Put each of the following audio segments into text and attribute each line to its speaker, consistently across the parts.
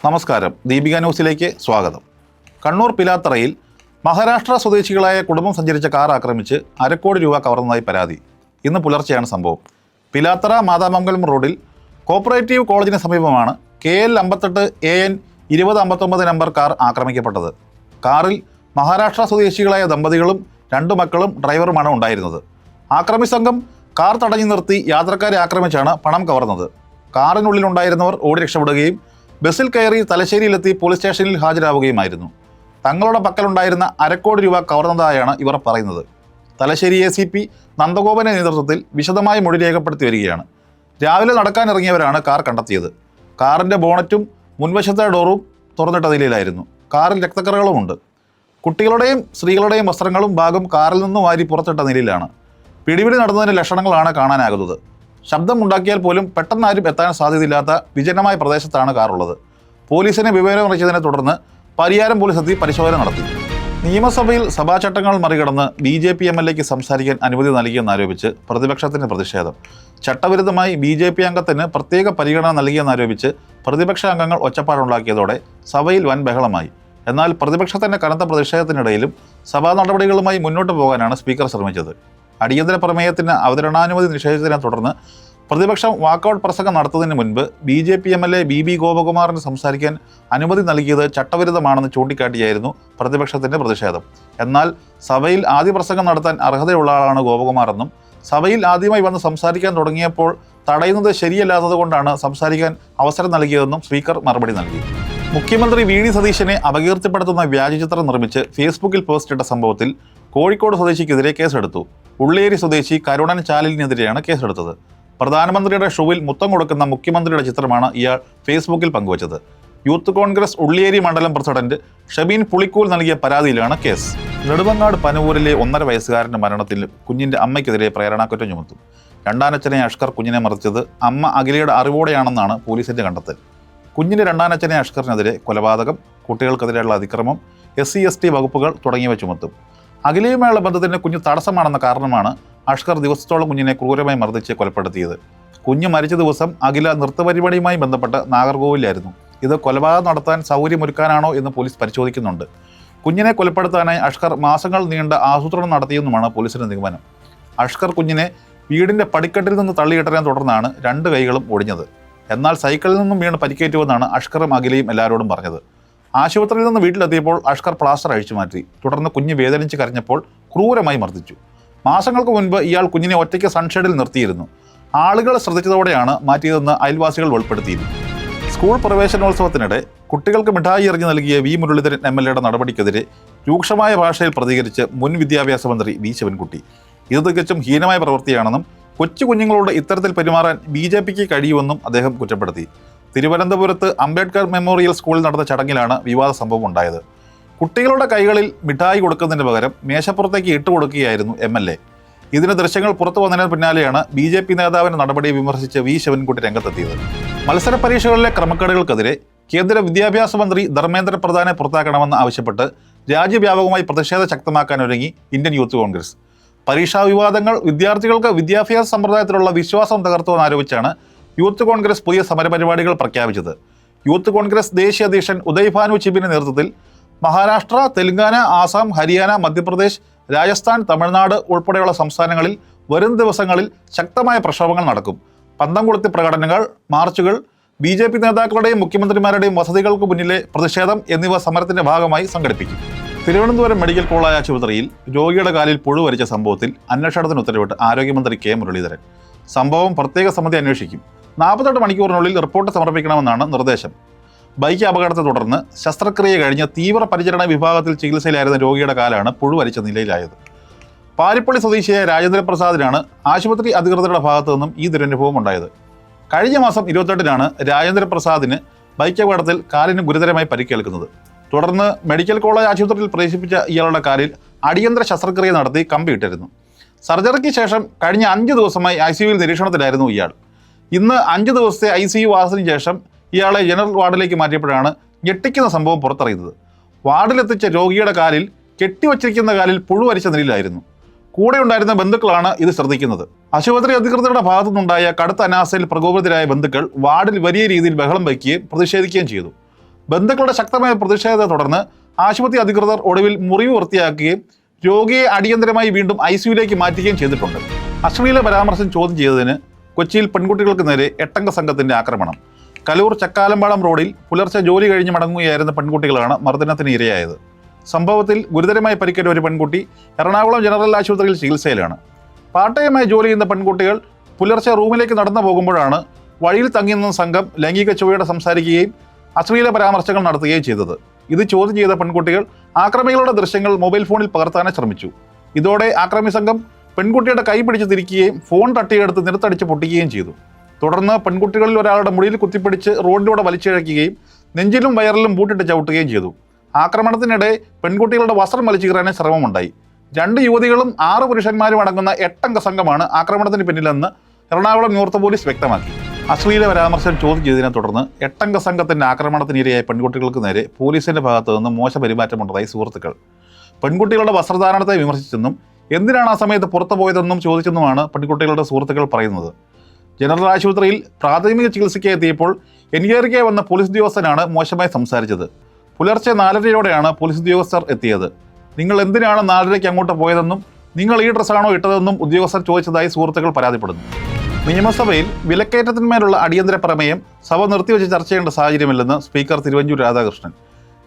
Speaker 1: നമസ്കാരം. ദീപിക ന്യൂസിലേക്ക് സ്വാഗതം. കണ്ണൂർ പിലാത്തറയിൽ മഹാരാഷ്ട്ര സ്വദേശികളായ കുടുംബം സഞ്ചരിച്ച കാർ ആക്രമിച്ച് ₹1 കോടി കവർന്നതായി പരാതി. ഇന്ന് പുലർച്ചെയാണ് സംഭവം. പിലാത്തറ മാതാമംഗലം റോഡിൽ കോപ്പറേറ്റീവ് കോളേജിന് സമീപമാണ് KL 58 AN 2059 നമ്പർ കാർ ആക്രമിക്കപ്പെട്ടത്. കാറിൽ മഹാരാഷ്ട്ര സ്വദേശികളായ ദമ്പതികളും 2 മക്കളും ഡ്രൈവറുമാണ് ഉണ്ടായിരുന്നത്. ആക്രമി സംഘം കാർ തടഞ്ഞു നിർത്തി യാത്രക്കാരെ ആക്രമിച്ചാണ് പണം കവർന്നത്. കാറിനുള്ളിലുണ്ടായിരുന്നവർ ഓടി രക്ഷപ്പെടുകയും ബസ്സിൽ കയറി തലശ്ശേരിയിലെത്തി പോലീസ് സ്റ്റേഷനിൽ ഹാജരാവുകയുമായിരുന്നു. തങ്ങളുടെ പക്കലുണ്ടായിരുന്ന ₹1 കോടി കവർന്നതായാണ് ഇവർ പറയുന്നത്. തലശ്ശേരി ACP നന്ദഗോപന്റെ നേതൃത്വത്തിൽ വിശദമായ മൊഴി രേഖപ്പെടുത്തി വരികയാണ്. രാവിലെ നടക്കാനിറങ്ങിയവരാണ് കാർ കണ്ടെത്തിയത്. കാറിൻ്റെ ബോണറ്റും മുൻവശത്തെ ഡോറും തുറന്നിട്ട നിലയിലായിരുന്നു. കാറിൽ രക്തക്കറകളുമുണ്ട്. കുട്ടികളുടെയും സ്ത്രീകളുടെയും വസ്ത്രങ്ങളും ബാഗും കാറിൽ നിന്ന് വാരി പുറത്തിട്ട നിലയിലാണ്. പിടിപിടി നടന്നതിൻ്റെ ലക്ഷണങ്ങളാണ് കാണാനാകുന്നത്. ശബ്ദമുണ്ടാക്കിയാൽ പോലും പെട്ടെന്ന് ആരും എത്താൻ സാധ്യതയില്ലാത്ത വിജനമായ പ്രദേശത്താണ് കാറുള്ളത്. പോലീസിനെ വിവരമറിയിച്ചതിനെ തുടർന്ന് പരിയാരം പോലീസ് എത്തി പരിശോധന നടത്തി. നിയമസഭയിൽ സഭാചട്ടങ്ങൾ മറികടന്ന് BJP MLAക്ക് സംസാരിക്കാൻ അനുമതി നൽകിയെന്നാരോപിച്ച് പ്രതിപക്ഷത്തിന് പ്രതിഷേധം. ചട്ടവിരുദ്ധമായി BJP അംഗത്തിന് പ്രത്യേക പരിഗണന നൽകിയെന്നാരോപിച്ച് പ്രതിപക്ഷ അംഗങ്ങൾ ഒച്ചപ്പാടുണ്ടാക്കിയതോടെ സഭയിൽ വൻ ബഹളമായി. എന്നാൽ പ്രതിപക്ഷത്തിൻ്റെ കനത്ത പ്രതിഷേധത്തിനിടയിലും സഭാ നടപടികളുമായി മുന്നോട്ട് പോകാനാണ് സ്പീക്കർ ശ്രമിച്ചത്. അടിയന്തര പ്രമേയത്തിന് അവതരണാനുമതി നിഷേധിച്ചതിനെ തുടർന്ന് പ്രതിപക്ഷം വാക്കൌട്ട് പ്രസംഗം നടത്തുന്നതിന് മുൻപ് BJP MLA BB ഗോപകുമാറിന് സംസാരിക്കാൻ അനുമതി നൽകിയത് ചട്ടവിരുദ്ധമാണെന്ന് ചൂണ്ടിക്കാട്ടിയായിരുന്നു പ്രതിപക്ഷത്തിൻ്റെ പ്രതിഷേധം. എന്നാൽ സഭയിൽ ആദ്യ പ്രസംഗം നടത്താൻ അർഹതയുള്ള ആളാണ് ഗോപകുമാറെന്നും സഭയിൽ ആദ്യമായി വന്ന് സംസാരിക്കാൻ തുടങ്ങിയപ്പോൾ തടയുന്നത് ശരിയല്ലാത്തത് കൊണ്ടാണ് സംസാരിക്കാൻ അവസരം നൽകിയതെന്നും സ്പീക്കർ മറുപടി നൽകി. മുഖ്യമന്ത്രി VD സതീശനെ അപകീർത്തിപ്പെടുത്തുന്ന വ്യാജചിത്രം നിർമ്മിച്ച് ഫേസ്ബുക്കിൽ പോസ്റ്റിട്ട സംഭവത്തിൽ കോഴിക്കോട് സ്വദേശിക്കെതിരെ കേസെടുത്തു. ഉള്ളിയേരി സ്വദേശി കരുണൻ ചാലിനെതിരെയാണ് കേസെടുത്തത്. പ്രധാനമന്ത്രിയുടെ ഷൂവിൽ മുത്തം കൊടുക്കുന്ന മുഖ്യമന്ത്രിയുടെ ചിത്രമാണ് ഇയാൾ ഫേസ്ബുക്കിൽ പങ്കുവച്ചത്. യൂത്ത് കോൺഗ്രസ് ഉള്ളിയേരി മണ്ഡലം പ്രസിഡന്റ് ഷബീൻ പുളിക്കൂൽ നൽകിയ പരാതിയിലാണ് കേസ്. നെടുമങ്ങാട് പനവൂരിലെ 1.5 വയസ്സുകാരൻ്റെ മരണത്തിൽ കുഞ്ഞിൻ്റെ അമ്മയ്ക്കെതിരെ പ്രേരണാക്കുറ്റം ചുമത്തും. രണ്ടാനച്ഛനെ അഷ്കർ കുഞ്ഞിനെ മറിച്ചത് അമ്മ അഖിലയുടെ അറിവോടെയാണെന്നാണ് പോലീസിന്റെ കണ്ടെത്തൽ. കുഞ്ഞിൻ്റെ രണ്ടാനച്ഛനെ അഷ്കറിനെതിരെ കൊലപാതകം, കുട്ടികൾക്കെതിരെയുള്ള അതിക്രമം, SC/ST വകുപ്പുകൾ തുടങ്ങിയവ ചുമത്തും. അഖിലയുമായുള്ള ബന്ധത്തിന് കുഞ്ഞ് തടസ്സമാണെന്ന കാരണമാണ് അഷ്കർ ദിവസത്തോളം കുഞ്ഞിനെ ക്രൂരമായി മർദ്ദിച്ച് കൊലപ്പെടുത്തിയത്. കുഞ്ഞ് മരിച്ച ദിവസം അഖില നൃത്തപരിപാടിയുമായി ബന്ധപ്പെട്ട് നാഗർകോവിലായിരുന്നു. ഇത് കൊലപാതകം നടത്താൻ സൗകര്യമൊരുക്കാനാണോ എന്ന് പോലീസ് പരിശോധിക്കുന്നുണ്ട്. കുഞ്ഞിനെ കൊലപ്പെടുത്താനായി അഷ്കർ മാസങ്ങൾ നീണ്ട ആസൂത്രണം നടത്തിയെന്നുമാണ് പോലീസിന്റെ നിഗമനം. അഷ്കർ കുഞ്ഞിനെ വീടിൻ്റെ പടിക്കെട്ടിൽ നിന്ന് തള്ളിയിട്ടതിനെ തുടർന്നാണ് 2 കൈകളും ഒടിഞ്ഞത്. എന്നാൽ സൈക്കിളിൽ നിന്നും വീണ് പരിക്കേറ്റുവെന്നാണ് അഷ്കറും അഖിലയും എല്ലാവരോടും പറഞ്ഞത്. ആശുപത്രിയിൽ നിന്ന് വീട്ടിലെത്തിയപ്പോൾ അഷ്കർ പ്ലാസ്റ്റർ അഴിച്ചു മാറ്റി. തുടർന്ന് കുഞ്ഞ് വേദനിച്ച് കരഞ്ഞപ്പോൾ ക്രൂരമായി മർദ്ദിച്ചു. മാസങ്ങൾക്ക് മുൻപ് ഇയാൾ കുഞ്ഞിനെ ഒറ്റയ്ക്ക് സൺഷെഡിൽ നിർത്തിയിരുന്നു. ആളുകൾ ശ്രദ്ധിച്ചതോടെയാണ് മാറ്റിയതെന്ന് അയൽവാസികൾ വെളിപ്പെടുത്തിയിരുന്നു. സ്കൂൾ പ്രവേശനോത്സവത്തിനിടെ കുട്ടികൾക്ക് മിഠായി എറിഞ്ഞു നൽകിയ V മുരളീധരൻ MLAയുടെ നടപടിക്കെതിരെ രൂക്ഷമായ ഭാഷയിൽ പ്രതികരിച്ച് മുൻ വിദ്യാഭ്യാസ മന്ത്രി V ശിവൻകുട്ടി. ഇത് തികച്ചും ഹീനമായ പ്രവൃത്തിയാണെന്നും കൊച്ചു കുഞ്ഞുങ്ങളോട് ഇത്തരത്തിൽ പെരുമാറാൻ BJPക്ക് കഴിയുമെന്നും അദ്ദേഹം കുറ്റപ്പെടുത്തി. തിരുവനന്തപുരത്ത് അംബേദ്കർ മെമ്മോറിയൽ സ്കൂളിൽ നടന്ന ചടങ്ങിലാണ് വിവാദ സംഭവം ഉണ്ടായത്. കുട്ടികളുടെ കൈകളിൽ മിഠായി കൊടുക്കുന്നതിന് പകരം മേശപ്പുറത്തേക്ക് ഇട്ടുകൊടുക്കുകയായിരുന്നു MLA. ഇതിന് ദൃശ്യങ്ങൾ പുറത്തു വന്നതിന് പിന്നാലെയാണ് BJP നേതാവിന്റെ നടപടിയെ വിമർശിച്ച് V ശിവൻകുട്ടി രംഗത്തെത്തിയത്. മത്സര പരീക്ഷകളിലെ ക്രമക്കേടുകൾക്കെതിരെ കേന്ദ്ര വിദ്യാഭ്യാസ മന്ത്രി ധർമ്മേന്ദ്ര പ്രധാനെ പുറത്താക്കണമെന്ന് ആവശ്യപ്പെട്ട് രാജ്യവ്യാപകമായി പ്രതിഷേധം ശക്തമാക്കാനൊരുങ്ങി ഇന്ത്യൻ യൂത്ത് കോൺഗ്രസ്. പരീക്ഷാ വിവാദങ്ങൾ വിദ്യാർത്ഥികൾക്ക് വിദ്യാഭ്യാസ സമ്പ്രദായത്തിലുള്ള വിശ്വാസം തകർത്തുവെന്നാരോപിച്ചാണ് യൂത്ത് കോൺഗ്രസ് പുതിയ സമരപരിപാടികൾ പ്രഖ്യാപിച്ചത്. യൂത്ത് കോൺഗ്രസ് ദേശീയ അധ്യക്ഷൻ ഉദയ് ഭാനു ചിബിന്റെ നേതൃത്വത്തിൽ മഹാരാഷ്ട്ര, തെലങ്കാന, ആസാം, ഹരിയാന, മധ്യപ്രദേശ്, രാജസ്ഥാൻ, തമിഴ്നാട് ഉൾപ്പെടെയുള്ള സംസ്ഥാനങ്ങളിൽ വരും ദിവസങ്ങളിൽ ശക്തമായ പ്രക്ഷോഭങ്ങൾ നടക്കും. പന്തം കൊളുത്തി പ്രകടനങ്ങൾ, മാർച്ചുകൾ, BJP നേതാക്കളുടെയും മുഖ്യമന്ത്രിമാരുടെയും വസതികൾക്ക് മുന്നിലെ പ്രതിഷേധം എന്നിവ സമരത്തിന്റെ ഭാഗമായി സംഘടിപ്പിക്കും. തിരുവനന്തപുരം മെഡിക്കൽ കോളേജ് ആശുപത്രിയിൽ രോഗിയുടെ കാലിൽ പുഴു വരിച്ച സംഭവത്തിൽ അന്വേഷണത്തിന് ഉത്തരവിട്ട് ആരോഗ്യമന്ത്രി K മുരളീധരൻ. സംഭവം പ്രത്യേക സമിതി അന്വേഷിക്കും. 48 മണിക്കൂറിനുള്ളിൽ റിപ്പോർട്ട് സമർപ്പിക്കണമെന്നാണ് നിർദ്ദേശം. ബൈക്ക് അപകടത്തെ തുടർന്ന് ശസ്ത്രക്രിയ കഴിഞ്ഞ് തീവ്ര പരിചരണ വിഭാഗത്തിൽ ചികിത്സയിലായിരുന്ന രോഗിയുടെ കാലാണ് പുഴു വരിച്ച നിലയിലായത്. പാരിപ്പള്ളി സ്വദേശിയായ രാജേന്ദ്രപ്രസാദിനാണ് ആശുപത്രി അധികൃതരുടെ ഭാഗത്തു നിന്നും ഈ ദുരനുഭവം ഉണ്ടായത്. കഴിഞ്ഞ മാസം 28-നാണ് രാജേന്ദ്രപ്രസാദിന് ബൈക്ക് അപകടത്തിൽ കാലിന് ഗുരുതരമായി പരിക്കേൽക്കുന്നത്. തുടർന്ന് മെഡിക്കൽ കോളേജ് ആശുപത്രിയിൽ പ്രവേശിപ്പിച്ച ഇയാളുടെ കാലിൽ അടിയന്തര ശസ്ത്രക്രിയ നടത്തി കമ്പിയിട്ടിരുന്നു. സർജറിക്ക് ശേഷം കഴിഞ്ഞ 5 ദിവസമായി ICUവിൽ നിരീക്ഷണത്തിലായിരുന്നു ഇയാൾ. ഇന്ന് 5 ദിവസത്തെ ICU വാസത്തിന് ശേഷം ഇയാളെ ജനറൽ വാർഡിലേക്ക് മാറ്റിയപ്പോഴാണ് ഞെട്ടിക്കുന്ന സംഭവം പുറത്തറിയുന്നത്. വാർഡിലെത്തിച്ച രോഗിയുടെ കാലിൽ കെട്ടിവച്ചിരിക്കുന്ന കാലിൽ പുഴു വരിച്ച നിലയിലായിരുന്നു. കൂടെ ഉണ്ടായിരുന്ന ബന്ധുക്കളാണ് ഇത് ശ്രദ്ധിക്കുന്നത്. ആശുപത്രി അധികൃതരുടെ ഭാഗത്തുനിന്നുണ്ടായ കടുത്ത അനാസ്ഥയിൽ പ്രകോപിതരായ ബന്ധുക്കൾ വാർഡിൽ വലിയ രീതിയിൽ ബഹളം വയ്ക്കുകയും പ്രതിഷേധിക്കുകയും ചെയ്തു. ബന്ധുക്കളുടെ ശക്തമായ പ്രതിഷേധത്തെ തുടർന്ന് ആശുപത്രി അധികൃതർ ഒടുവിൽ മുറിവ് വൃത്തിയാക്കുകയും രോഗിയെ അടിയന്തരമായി വീണ്ടും ICUയിലേക്ക് മാറ്റുകയും ചെയ്തിട്ടുണ്ട്. അശ്ലീല പരാമർശം ചോദ്യം ചെയ്തതിന് കൊച്ചിയിൽ പെൺകുട്ടികൾക്ക് നേരെ 8 അംഗ സംഘത്തിന്റെ ആക്രമണം. കലൂർ ചക്കാലമ്പാളം റോഡിൽ പുലർച്ചെ ജോലി കഴിഞ്ഞ് മടങ്ങുകയായിരുന്ന പെൺകുട്ടികളാണ് മർദ്ദനത്തിന് ഇരയായത്. സംഭവത്തിൽ ഗുരുതരമായി പരിക്കേറ്റ ഒരു പെൺകുട്ടി എറണാകുളം ജനറൽ ആശുപത്രിയിൽ ചികിത്സയിലാണ്. പാർട്ട് ടൈമായി ജോലി ചെയ്യുന്ന പെൺകുട്ടികൾ പുലർച്ചെ റൂമിലേക്ക് നടന്നു പോകുമ്പോഴാണ് വഴിയിൽ തങ്ങി നിന്ന സംഘം ലൈംഗിക ചുവയോടെ സംസാരിക്കുകയും അശ്ലീല പരാമർശങ്ങൾ നടത്തുകയും ചെയ്തത്. ഇത് ചോദ്യം ചെയ്ത പെൺകുട്ടികൾ ആക്രമികളുടെ ദൃശ്യങ്ങൾ മൊബൈൽ ഫോണിൽ പകർത്താൻ ശ്രമിച്ചു. ഇതോടെ ആക്രമി സംഘം പെൺകുട്ടിയുടെ കൈ പിടിച്ച് തിരിക്കുകയും ഫോൺ തട്ടിയെടുത്ത് നിലത്തടിച്ച് പൊട്ടിക്കുകയും ചെയ്തു. തുടർന്ന് പെൺകുട്ടികളിൽ ഒരാളുടെ മുടിയിൽ കുത്തിപ്പിടിച്ച് റോഡിലൂടെ വലിച്ചിഴയ്ക്കുകയും നെഞ്ചിലും വയറിലും ബൂട്ടിട്ട് ചവിട്ടുകയും ചെയ്തു. ആക്രമണത്തിനിടെ പെൺകുട്ടികളുടെ വസ്ത്രം വലിച്ചു കീറാൻ ശ്രമമുണ്ടായി. 2 യുവതികളും 6 പുരുഷന്മാരും അടങ്ങുന്ന 8 അംഗ സംഘമാണ് ആക്രമണത്തിന് പിന്നിലെന്ന് എറണാകുളം നോർത്ത് പോലീസ് വ്യക്തമാക്കി. അശ്ലീല പരാമർശം ചോദ്യം ചെയ്തതിനെ തുടർന്ന് 8 അംഗ സംഘത്തിന്റെ ആക്രമണത്തിനിരയായ പെൺകുട്ടികൾക്ക് നേരെ പോലീസിന്റെ ഭാഗത്തു നിന്ന് മോശം പെരുമാറ്റമുണ്ടായി സുഹൃത്തുക്കൾ. പെൺകുട്ടികളുടെ വസ്ത്രധാരണത്തെ വിമർശിച്ചെന്നും എന്തിനാണ് ആ സമയത്ത് പുറത്തു പോയതെന്നും ചോദിച്ചെന്നുമാണ് പെൺകുട്ടികളുടെ സുഹൃത്തുക്കൾ പറയുന്നത്. ജനറൽ ആശുപത്രിയിൽ പ്രാഥമിക ചികിത്സയ്ക്ക് എത്തിയപ്പോൾ എൻക്വയറിക്കായി വന്ന പോലീസ് ഉദ്യോഗസ്ഥനാണ് മോശമായി സംസാരിച്ചത്. പുലർച്ചെ 4:30യോടെയാണ് പോലീസ് ഉദ്യോഗസ്ഥർ എത്തിയത്. നിങ്ങൾ എന്തിനാണ് 4:30 അങ്ങോട്ട് പോയതെന്നും നിങ്ങൾ ഈ ഡ്രസ്സാണോ ഇട്ടതെന്നും ഉദ്യോഗസ്ഥർ ചോദിച്ചതായി സുഹൃത്തുക്കൾ പരാതിപ്പെടുന്നു. നിയമസഭയിൽ വിലക്കയറ്റത്തിന്മേലുള്ള അടിയന്തര പ്രമേയം സഭ നിർത്തിവെച്ച് ചർച്ച ചെയ്യേണ്ട സാഹചര്യമില്ലെന്ന് സ്പീക്കർ തിരുവഞ്ചൂർ രാധാകൃഷ്ണൻ.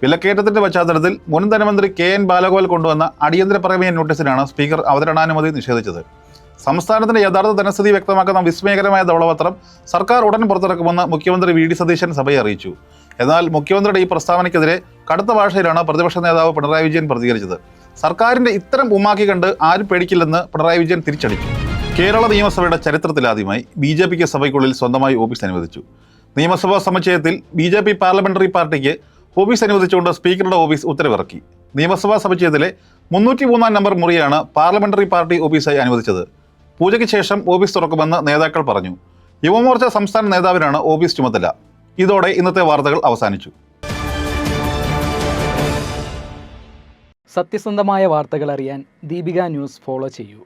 Speaker 1: വിലക്കയറ്റത്തിന്റെ പശ്ചാത്തലത്തിൽ മുൻ ധനമന്ത്രി KN ബാലഗോപാൽ കൊണ്ടുവന്ന അടിയന്തര പ്രമേയ നോട്ടീസിനാണ് സ്പീക്കർ അവതരണാനുമതി നിഷേധിച്ചത്. സംസ്ഥാനത്തിന്റെ യഥാർത്ഥ ധനസ്ഥിതി വ്യക്തമാക്കുന്ന വിസ്മയകരമായ ധവളപത്രം സർക്കാർ ഉടൻ പുറത്തിറക്കുമെന്ന് മുഖ്യമന്ത്രി VD സതീശൻ സഭയെ അറിയിച്ചു. എന്നാൽ മുഖ്യമന്ത്രിയുടെ ഈ പ്രസ്താവനയ്ക്കെതിരെ കടുത്ത ഭാഷയിലാണ് പ്രതിപക്ഷ നേതാവ് പിണറായി വിജയൻ പ്രതികരിച്ചത്. സർക്കാരിന്റെ ഇത്തരം ഉമ്മാക്കി കണ്ട് ആരും പേടിക്കില്ലെന്ന് പിണറായി വിജയൻ തിരിച്ചടിച്ചു. കേരള നിയമസഭയുടെ ചരിത്രത്തിലാദ്യമായി BJPക്ക് സഭയ്ക്കുള്ളിൽ സ്വന്തമായി ഓഫീസ് അനുവദിച്ചു. നിയമസഭാ സമുച്ചയത്തിൽ BJP പാർലമെന്ററി പാർട്ടിക്ക് ഓഫീസ് അനുവദിച്ചുകൊണ്ട് സ്പീക്കറുടെ ഓഫീസ് ഉത്തരവിറക്കി. നിയമസഭാ സമുച്ചയത്തിലെ 303-ാം നമ്പർ മുറിയാണ് പാർലമെന്ററി പാർട്ടി ഓഫീസായി അനുവദിച്ചത്. പൂജയ്ക്ക് ശേഷം ഓഫീസ് തുറക്കുമെന്ന് നേതാക്കൾ പറഞ്ഞു. യുവമോർച്ച സംസ്ഥാന നേതാവിനാണ് ഓഫീസ് ചുമതല. ഇതോടെ ഇന്നത്തെ വാർത്തകൾ അവസാനിച്ചു.
Speaker 2: സത്യസന്ധമായ വാർത്തകൾ അറിയാൻ ദീപിക ന്യൂസ് ഫോളോ ചെയ്യൂ.